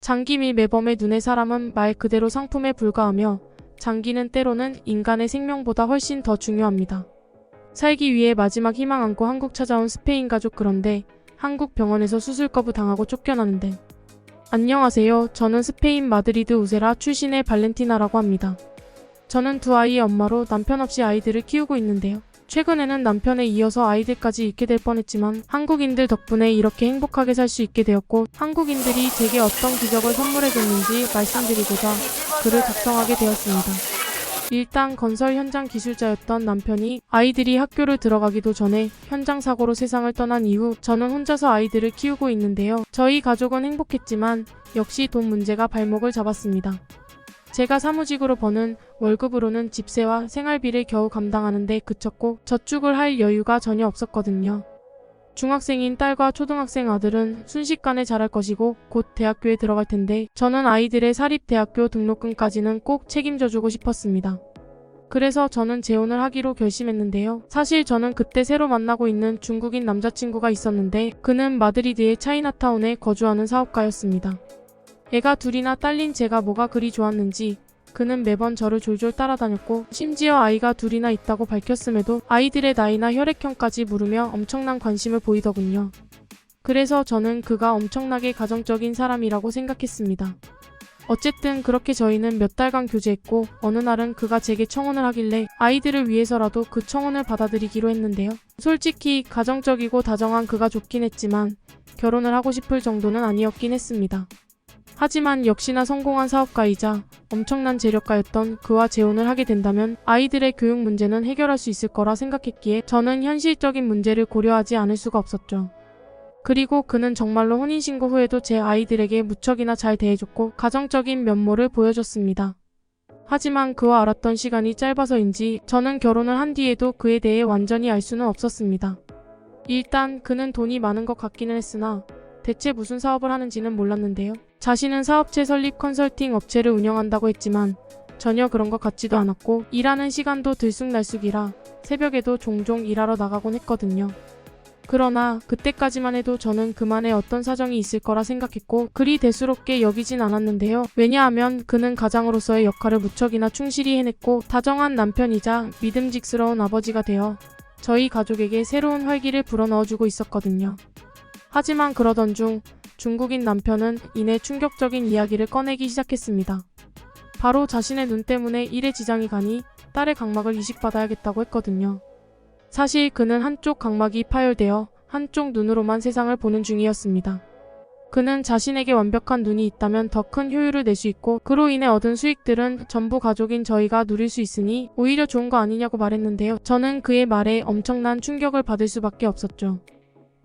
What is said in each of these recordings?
장기 및 매범의 눈에 사람은 말 그대로 상품에 불과하며 장기는 때로는 인간의 생명보다 훨씬 더 중요합니다. 살기 위해 마지막 희망 안고 한국 찾아온 스페인 가족. 그런데 한국 병원에서 수술 거부 당하고 쫓겨나는데. 안녕하세요. 저는 스페인 마드리드 우세라 출신의 발렌티나라고 합니다. 저는 두 아이의 엄마로 남편 없이 아이들을 키우고 있는데요. 최근에는 남편에 이어서 아이들까지 잃게 될 뻔했지만 한국인들 덕분에 이렇게 행복하게 살 수 있게 되었고, 한국인들이 제게 어떤 기적을 선물해줬는지 말씀드리고자 글을 작성하게 되었습니다. 일단 건설 현장 기술자였던 남편이 아이들이 학교를 들어가기도 전에 현장 사고로 세상을 떠난 이후 저는 혼자서 아이들을 키우고 있는데요. 저희 가족은 행복했지만 역시 돈 문제가 발목을 잡았습니다. 제가 사무직으로 버는 월급으로는 집세와 생활비를 겨우 감당하는데 그쳤고 저축을 할 여유가 전혀 없었거든요. 중학생인 딸과 초등학생 아들은 순식간에 자랄 것이고 곧 대학교에 들어갈 텐데 저는 아이들의 사립대학교 등록금까지는 꼭 책임져주고 싶었습니다. 그래서 저는 재혼을 하기로 결심했는데요. 사실 저는 그때 새로 만나고 있는 중국인 남자친구가 있었는데 그는 마드리드의 차이나타운에 거주하는 사업가였습니다. 애가 둘이나 딸린 제가 뭐가 그리 좋았는지 그는 매번 저를 졸졸 따라다녔고 심지어 아이가 둘이나 있다고 밝혔음에도 아이들의 나이나 혈액형까지 물으며 엄청난 관심을 보이더군요. 그래서 저는 그가 엄청나게 가정적인 사람이라고 생각했습니다. 어쨌든 그렇게 저희는 몇 달간 교제했고 어느 날은 그가 제게 청혼을 하길래 아이들을 위해서라도 그 청혼을 받아들이기로 했는데요. 솔직히 가정적이고 다정한 그가 좋긴 했지만 결혼을 하고 싶을 정도는 아니었긴 했습니다. 하지만 역시나 성공한 사업가이자 엄청난 재력가였던 그와 재혼을 하게 된다면 아이들의 교육 문제는 해결할 수 있을 거라 생각했기에 저는 현실적인 문제를 고려하지 않을 수가 없었죠. 그리고 그는 정말로 혼인신고 후에도 제 아이들에게 무척이나 잘 대해줬고 가정적인 면모를 보여줬습니다. 하지만 그와 알았던 시간이 짧아서인지 저는 결혼을 한 뒤에도 그에 대해 완전히 알 수는 없었습니다. 일단 그는 돈이 많은 것 같기는 했으나 대체 무슨 사업을 하는지는 몰랐는데요. 자신은 사업체 설립 컨설팅 업체를 운영한다고 했지만 전혀 그런 것 같지도 않았고 일하는 시간도 들쑥날쑥이라 새벽에도 종종 일하러 나가곤 했거든요. 그러나 그때까지만 해도 저는 그만의 어떤 사정이 있을 거라 생각했고 그리 대수롭게 여기진 않았는데요. 왜냐하면 그는 가장으로서의 역할을 무척이나 충실히 해냈고 다정한 남편이자 믿음직스러운 아버지가 되어 저희 가족에게 새로운 활기를 불어넣어주고 있었거든요. 하지만 그러던 중 중국인 남편은 이내 충격적인 이야기를 꺼내기 시작했습니다. 바로 자신의 눈 때문에 일에 지장이 가니 딸의 각막을 이식받아야겠다고 했거든요. 사실 그는 한쪽 각막이 파열되어 한쪽 눈으로만 세상을 보는 중이었습니다. 그는 자신에게 완벽한 눈이 있다면 더 큰 효율을 낼 수 있고 그로 인해 얻은 수익들은 전부 가족인 저희가 누릴 수 있으니 오히려 좋은 거 아니냐고 말했는데요. 저는 그의 말에 엄청난 충격을 받을 수밖에 없었죠.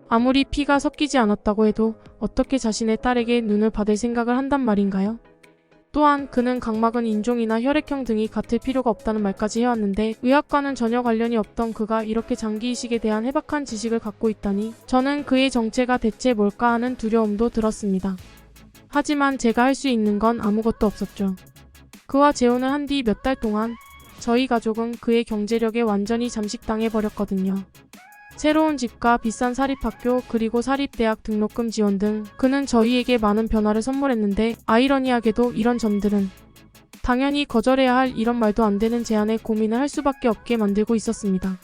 아무리 피가 섞이지 않았다고 해도 어떻게 자신의 딸에게 눈을 받을 생각을 한단 말인가요? 또한 그는 각막은 인종이나 혈액형 등이 같을 필요가 없다는 말까지 해왔는데 의학과는 전혀 관련이 없던 그가 이렇게 장기 이식에 대한 해박한 지식을 갖고 있다니 저는 그의 정체가 대체 뭘까 하는 두려움도 들었습니다. 하지만 제가 할 수 있는 건 아무것도 없었죠. 그와 재혼을 한 뒤 몇 달 동안 저희 가족은 그의 경제력에 완전히 잠식당해버렸거든요. 새로운 집과 비싼 사립학교 그리고 사립대학 등록금 지원 등 그는 저희에게 많은 변화를 선물했는데 아이러니하게도 이런 점들은 당연히 거절해야 할 이런 말도 안 되는 제안에 고민을 할 수밖에 없게 만들고 있었습니다.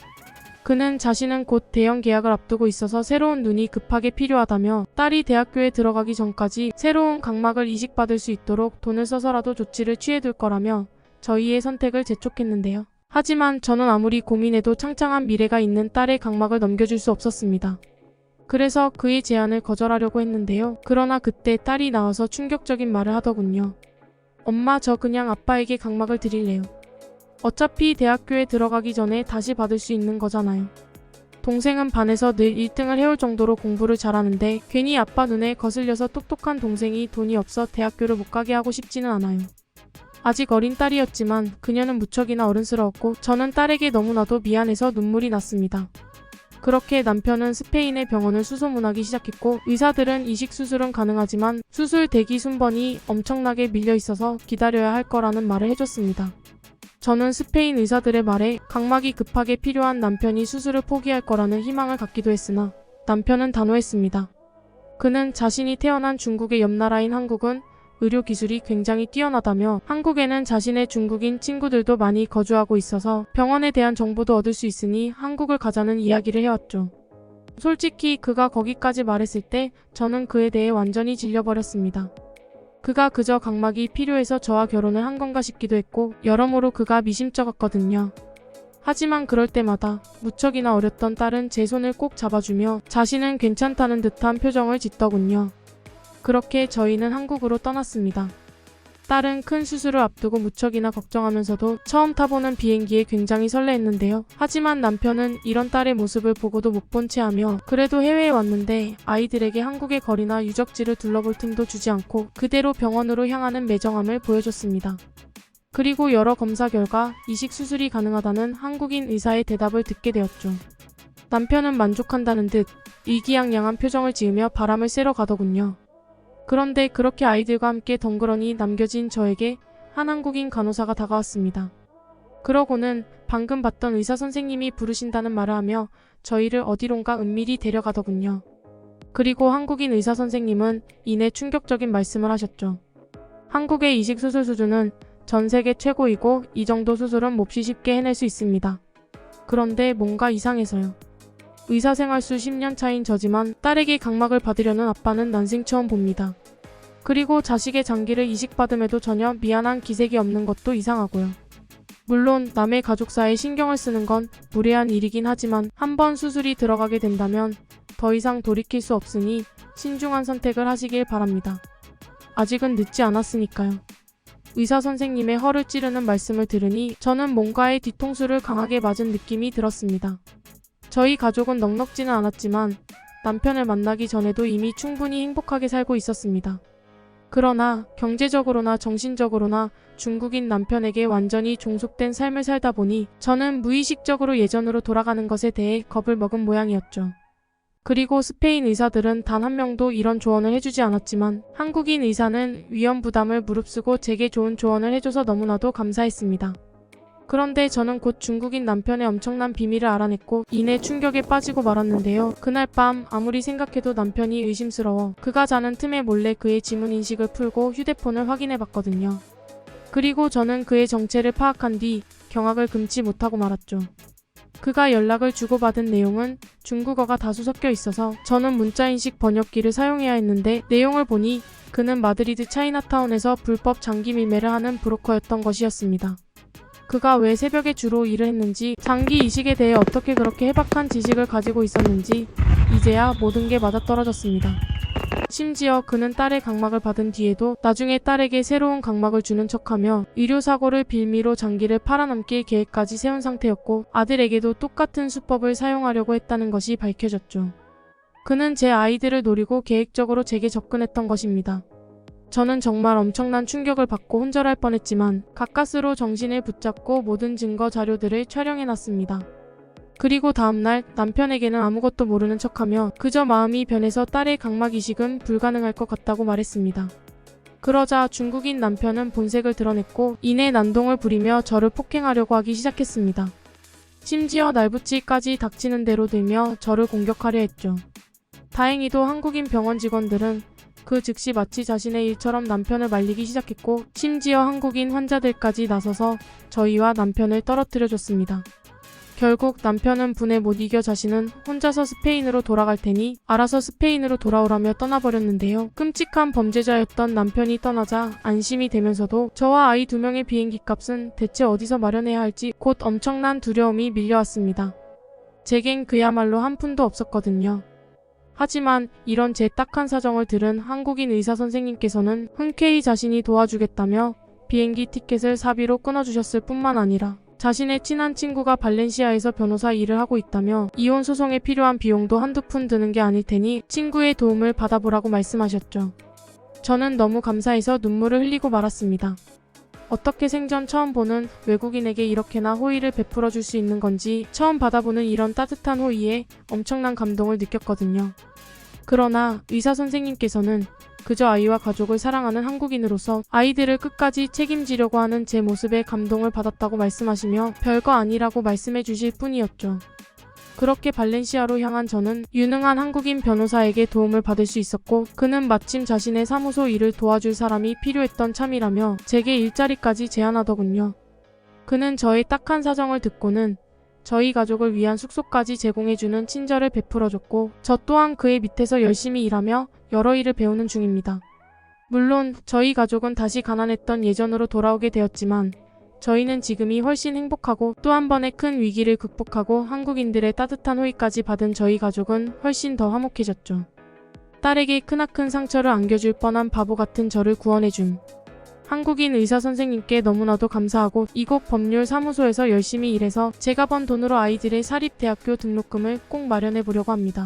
그는 자신은 곧 대형 계약을 앞두고 있어서 새로운 눈이 급하게 필요하다며 딸이 대학교에 들어가기 전까지 새로운 각막을 이식받을 수 있도록 돈을 써서라도 조치를 취해둘 거라며 저희의 선택을 재촉했는데요. 하지만 저는 아무리 고민해도 창창한 미래가 있는 딸의 각막을 넘겨줄 수 없었습니다. 그래서 그의 제안을 거절하려고 했는데요. 그러나 그때 딸이 나와서 충격적인 말을 하더군요. 엄마, 저 그냥 아빠에게 각막을 드릴래요. 어차피 대학교에 들어가기 전에 다시 받을 수 있는 거잖아요. 동생은 반에서 늘 1등을 해올 정도로 공부를 잘하는데 괜히 아빠 눈에 거슬려서 똑똑한 동생이 돈이 없어 대학교를 못 가게 하고 싶지는 않아요. 아직 어린 딸이었지만 그녀는 무척이나 어른스러웠고 저는 딸에게 너무나도 미안해서 눈물이 났습니다. 그렇게 남편은 스페인의 병원을 수소문하기 시작했고 의사들은 이식 수술은 가능하지만 수술 대기 순번이 엄청나게 밀려 있어서 기다려야 할 거라는 말을 해줬습니다. 저는 스페인 의사들의 말에 각막이 급하게 필요한 남편이 수술을 포기할 거라는 희망을 갖기도 했으나 남편은 단호했습니다. 그는 자신이 태어난 중국의 옆나라인 한국은 의료 기술이 굉장히 뛰어나다며 한국에는 자신의 중국인 친구들도 많이 거주하고 있어서 병원에 대한 정보도 얻을 수 있으니 한국을 가자는 이야기를 해왔죠. 솔직히 그가 거기까지 말했을 때 저는 그에 대해 완전히 질려버렸습니다. 그가 그저 각막이 필요해서 저와 결혼을 한 건가 싶기도 했고 여러모로 그가 미심쩍었거든요. 하지만 그럴 때마다 무척이나 어렸던 딸은 제 손을 꼭 잡아주며 자신은 괜찮다는 듯한 표정을 짓더군요. 그렇게 저희는 한국으로 떠났습니다. 딸은 큰 수술을 앞두고 무척이나 걱정하면서도 처음 타보는 비행기에 굉장히 설레했는데요. 하지만 남편은 이런 딸의 모습을 보고도 못 본 채 하며 그래도 해외에 왔는데 아이들에게 한국의 거리나 유적지를 둘러볼 틈도 주지 않고 그대로 병원으로 향하는 매정함을 보여줬습니다. 그리고 여러 검사 결과 이식 수술이 가능하다는 한국인 의사의 대답을 듣게 되었죠. 남편은 만족한다는 듯 의기양양한 표정을 지으며 바람을 쐬러 가더군요. 그런데 그렇게 아이들과 함께 덩그러니 남겨진 저에게 한 한국인 간호사가 다가왔습니다. 그러고는 방금 봤던 의사 선생님이 부르신다는 말을 하며 저희를 어디론가 은밀히 데려가더군요. 그리고 한국인 의사 선생님은 이내 충격적인 말씀을 하셨죠. 한국의 이식 수술 수준은 전 세계 최고이고 이 정도 수술은 몹시 쉽게 해낼 수 있습니다. 그런데 뭔가 이상해서요. 의사 생활 수 10년 차인 저지만 딸에게 각막을 받으려는 아빠는 난생 처음 봅니다. 그리고 자식의 장기를 이식받음에도 전혀 미안한 기색이 없는 것도 이상하고요. 물론 남의 가족사에 신경을 쓰는 건 무례한 일이긴 하지만 한번 수술이 들어가게 된다면 더 이상 돌이킬 수 없으니 신중한 선택을 하시길 바랍니다. 아직은 늦지 않았으니까요. 의사 선생님의 허를 찌르는 말씀을 들으니 저는 뭔가의 뒤통수를 강하게 맞은 느낌이 들었습니다. 저희 가족은 넉넉지는 않았지만 남편을 만나기 전에도 이미 충분히 행복하게 살고 있었습니다. 그러나 경제적으로나 정신적으로나 중국인 남편에게 완전히 종속된 삶을 살다 보니 저는 무의식적으로 예전으로 돌아가는 것에 대해 겁을 먹은 모양이었죠. 그리고 스페인 의사들은 단 한 명도 이런 조언을 해주지 않았지만 한국인 의사는 위험 부담을 무릅쓰고 제게 좋은 조언을 해줘서 너무나도 감사했습니다. 그런데 저는 곧 중국인 남편의 엄청난 비밀을 알아냈고 이내 충격에 빠지고 말았는데요. 그날 밤 아무리 생각해도 남편이 의심스러워 그가 자는 틈에 몰래 그의 지문 인식을 풀고 휴대폰을 확인해봤거든요. 그리고 저는 그의 정체를 파악한 뒤 경악을 금치 못하고 말았죠. 그가 연락을 주고받은 내용은 중국어가 다수 섞여 있어서 저는 문자인식 번역기를 사용해야 했는데 내용을 보니 그는 마드리드 차이나타운에서 불법 장기 밀매를 하는 브로커였던 것이었습니다. 그가 왜 새벽에 주로 일을 했는지, 장기 이식에 대해 어떻게 그렇게 해박한 지식을 가지고 있었는지 이제야 모든 게 맞아떨어졌습니다. 심지어 그는 딸의 각막을 받은 뒤에도 나중에 딸에게 새로운 각막을 주는 척하며 의료사고를 빌미로 장기를 팔아넘길 계획까지 세운 상태였고 아들에게도 똑같은 수법을 사용하려고 했다는 것이 밝혀졌죠. 그는 제 아이들을 노리고 계획적으로 제게 접근했던 것입니다. 저는 정말 엄청난 충격을 받고 혼절할 뻔했지만 가까스로 정신을 붙잡고 모든 증거 자료들을 촬영해놨습니다. 그리고 다음날 남편에게는 아무것도 모르는 척하며 그저 마음이 변해서 딸의 각막 이식은 불가능할 것 같다고 말했습니다. 그러자 중국인 남편은 본색을 드러냈고 이내 난동을 부리며 저를 폭행하려고 하기 시작했습니다. 심지어 날붙이까지 닥치는 대로 들며 저를 공격하려 했죠. 다행히도 한국인 병원 직원들은 그 즉시 마치 자신의 일처럼 남편을 말리기 시작했고 심지어 한국인 환자들까지 나서서 저희와 남편을 떨어뜨려줬습니다. 결국 남편은 분에 못 이겨 자신은 혼자서 스페인으로 돌아갈 테니 알아서 스페인으로 돌아오라며 떠나버렸는데요. 끔찍한 범죄자였던 남편이 떠나자 안심이 되면서도 저와 아이 2명의 비행기 값은 대체 어디서 마련해야 할지 곧 엄청난 두려움이 밀려왔습니다. 제겐 그야말로 한 푼도 없었거든요. 하지만 이런 제 딱한 사정을 들은 한국인 의사 선생님께서는 흔쾌히 자신이 도와주겠다며 비행기 티켓을 사비로 끊어주셨을 뿐만 아니라 자신의 친한 친구가 발렌시아에서 변호사 일을 하고 있다며 이혼 소송에 필요한 비용도 한두 푼 드는 게 아닐 테니 친구의 도움을 받아보라고 말씀하셨죠. 저는 너무 감사해서 눈물을 흘리고 말았습니다. 어떻게 생전 처음 보는 외국인에게 이렇게나 호의를 베풀어 줄 수 있는 건지 처음 받아보는 이런 따뜻한 호의에 엄청난 감동을 느꼈거든요. 그러나 의사 선생님께서는 그저 아이와 가족을 사랑하는 한국인으로서 아이들을 끝까지 책임지려고 하는 제 모습에 감동을 받았다고 말씀하시며 별거 아니라고 말씀해 주실 뿐이었죠. 그렇게 발렌시아로 향한 저는 유능한 한국인 변호사에게 도움을 받을 수 있었고 그는 마침 자신의 사무소 일을 도와줄 사람이 필요했던 참이라며 제게 일자리까지 제안하더군요. 그는 저의 딱한 사정을 듣고는 저희 가족을 위한 숙소까지 제공해주는 친절을 베풀어줬고 저 또한 그의 밑에서 열심히 일하며 여러 일을 배우는 중입니다. 물론 저희 가족은 다시 가난했던 예전으로 돌아오게 되었지만 저희는 지금이 훨씬 행복하고 또 한 번의 큰 위기를 극복하고 한국인들의 따뜻한 호의까지 받은 저희 가족은 훨씬 더 화목해졌죠. 딸에게 크나큰 상처를 안겨줄 뻔한 바보 같은 저를 구원해준 한국인 의사 선생님께 너무나도 감사하고 이곳 법률 사무소에서 열심히 일해서 제가 번 돈으로 아이들의 사립대학교 등록금을 꼭 마련해 보려고 합니다.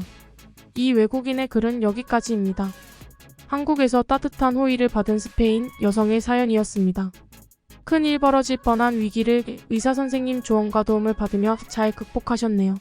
이 외국인의 글은 여기까지입니다. 한국에서 따뜻한 호의를 받은 스페인 여성의 사연이었습니다. 큰일 벌어질 뻔한 위기를 의사 선생님 조언과 도움을 받으며 잘 극복하셨네요.